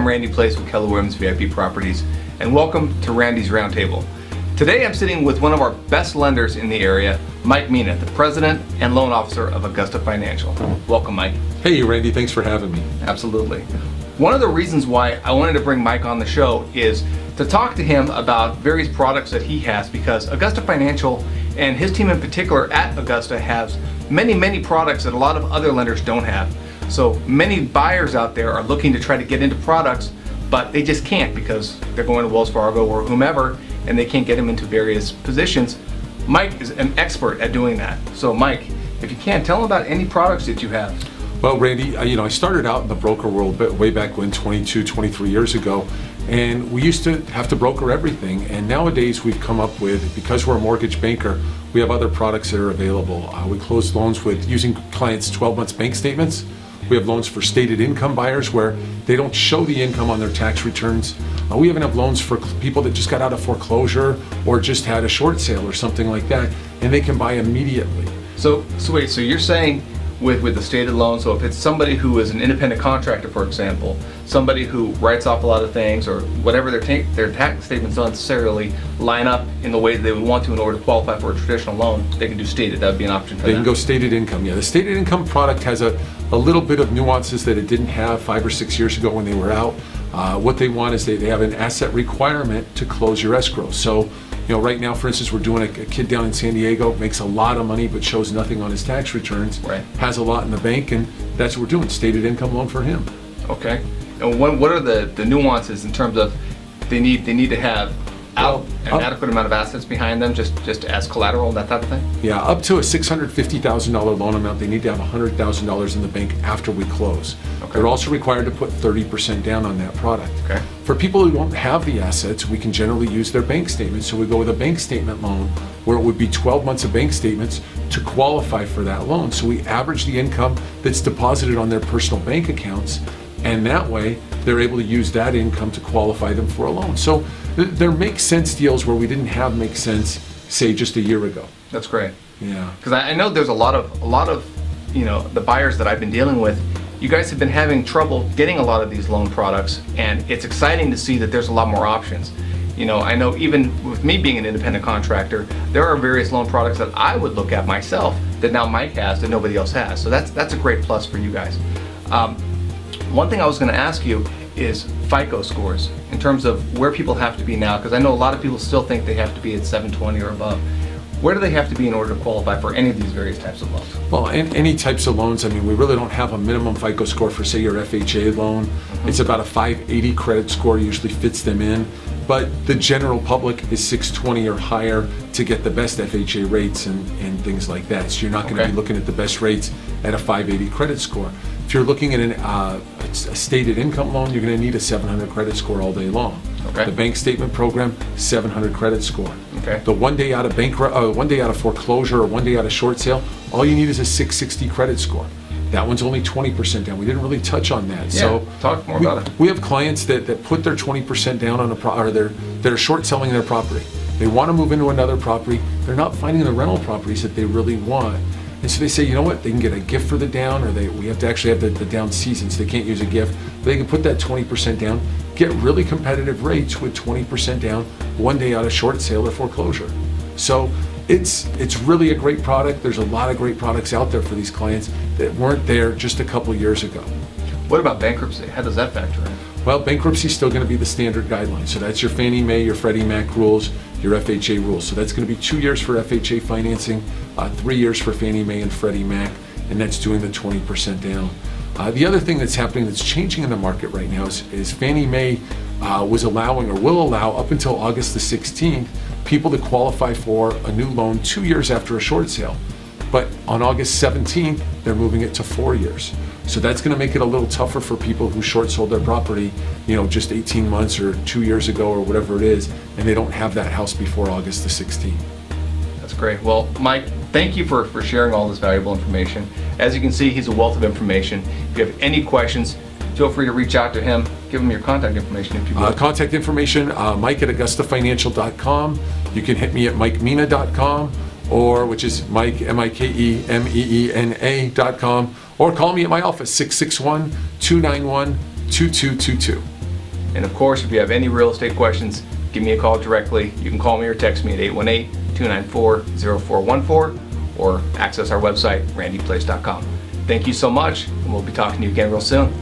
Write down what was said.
Randy Plaice with Keller Williams VIP Properties, and welcome to Randy's Roundtable. Today I'm sitting with one of our best lenders in the area, Mike Meena, the President and Loan Officer of Augusta Financial. Welcome, Mike. Hey, Randy, thanks for having me. Absolutely. One of the reasons why I wanted to bring Mike on the show is to talk to him about various products that he has, because Augusta Financial and his team in particular at Augusta has many products that a lot of other lenders don't have. So many buyers out there are looking to try to get into products, but they just can't because they're going to Wells Fargo or whomever, and they can't get them into various positions. Mike is an expert at doing that. So Mike, if you can, tell them about any products that you have. Well, Randy, I started out in the broker world way back when, 22, 23 years ago, and we used to have to broker everything. And nowadays we've come up with, because we're a mortgage banker, we have other products that are available. We close loans with using clients' 12 months bank statements. We have loans for stated income buyers where they don't show the income on their tax returns. We even have loans for people that just got out of foreclosure or just had a short sale or something like that, and they can buy immediately. So wait, so you're saying with the stated loan, so if it's somebody who is an independent contractor, for example, somebody who writes off a lot of things or whatever, their tax statements don't necessarily line up in the way that they would want to in order to qualify for a traditional loan, they can do stated. That would be an option for them. They can go stated income. Yeah, the stated income product has a little bit of nuances that it didn't have 5 or 6 years ago when they were out. What they want is they have an asset requirement to close your escrow. So, right now, for instance, we're doing a kid down in San Diego, makes a lot of money but shows nothing on his tax returns, right. Has a lot in the bank, and that's what we're doing, stated income loan for him. Okay. And what are the nuances in terms of they need to have an adequate amount of assets behind them just as collateral, that type of thing? Yeah, up to a $650,000 loan amount, they need to have $100,000 in the bank after we close. Okay. They're also required to put 30% down on that product. Okay. For people who don't have the assets, we can generally use their bank statements. So we go with a bank statement loan where it would be 12 months of bank statements to qualify for that loan. So we average the income that's deposited on their personal bank accounts, and that way they're able to use that income to qualify them for a loan. So there make sense deals where we didn't have make sense, say, just a year ago. That's great. Yeah. Because I know there's a lot of the buyers that I've been dealing with, you guys have been having trouble getting a lot of these loan products, and it's exciting to see that there's a lot more options. I know even with me being an independent contractor, there are various loan products that I would look at myself that now Mike has that nobody else has. So that's a great plus for you guys. One thing I was going to ask you is FICO scores, in terms of where people have to be now, because I know a lot of people still think they have to be at 720 or above. Where do they have to be in order to qualify for any of these various types of loans? Well, any types of loans, we really don't have a minimum FICO score for, say, your FHA loan. Mm-hmm. It's about a 580 credit score usually fits them in, but the general public is 620 or higher to get the best FHA rates and things like that. So you're not going to be looking at the best rates at a 580 credit score. If you're looking at a stated income loan, you're going to need a 700 credit score all day long. Okay. The bank statement program, 700 credit score. Okay. The one day out of foreclosure or one day out of short sale, all you need is a 660 credit score. That one's only 20% down. We didn't really touch on that. Yeah, so talk more about it. We have clients that put their 20% down on or they're short selling their property. They want to move into another property. They're not finding the rental properties that they really want. And so they say, you know what, they can get a gift for the down, or we have to actually have the down season, so they can't use a gift. But they can put that 20% down, get really competitive rates with 20% down, one day out of short sale or foreclosure. So it's really a great product. There's a lot of great products out there for these clients that weren't there just a couple years ago. What about bankruptcy? How does that factor in? Well, bankruptcy is still going to be the standard guideline. So that's your Fannie Mae, your Freddie Mac rules, your FHA rules. So that's going to be 2 years for FHA financing, 3 years for Fannie Mae and Freddie Mac, and that's doing the 20% down. The other thing that's happening that's changing in the market right now is Fannie Mae was allowing, or will allow up until August the 16th, people to qualify for a new loan 2 years after a short sale. But on August 17th, they're moving it to 4 years. So that's going to make it a little tougher for people who short sold their property, just 18 months or 2 years ago or whatever it is, and they don't have that house before August the 16th. That's great. Well, Mike, thank you for sharing all this valuable information. As you can see, he's a wealth of information. If you have any questions, feel free to reach out to him. Give him your contact information if you would. Contact information, Mike at AugustaFinancial.com. You can hit me at MikeMeena.com, which is Mike, MikeMeena.com, or call me at my office, 661-291-2222. And of course, if you have any real estate questions, give me a call directly. You can call me or text me at 818-294-0414 or access our website, randyplaice.com. Thank you so much, and we'll be talking to you again real soon.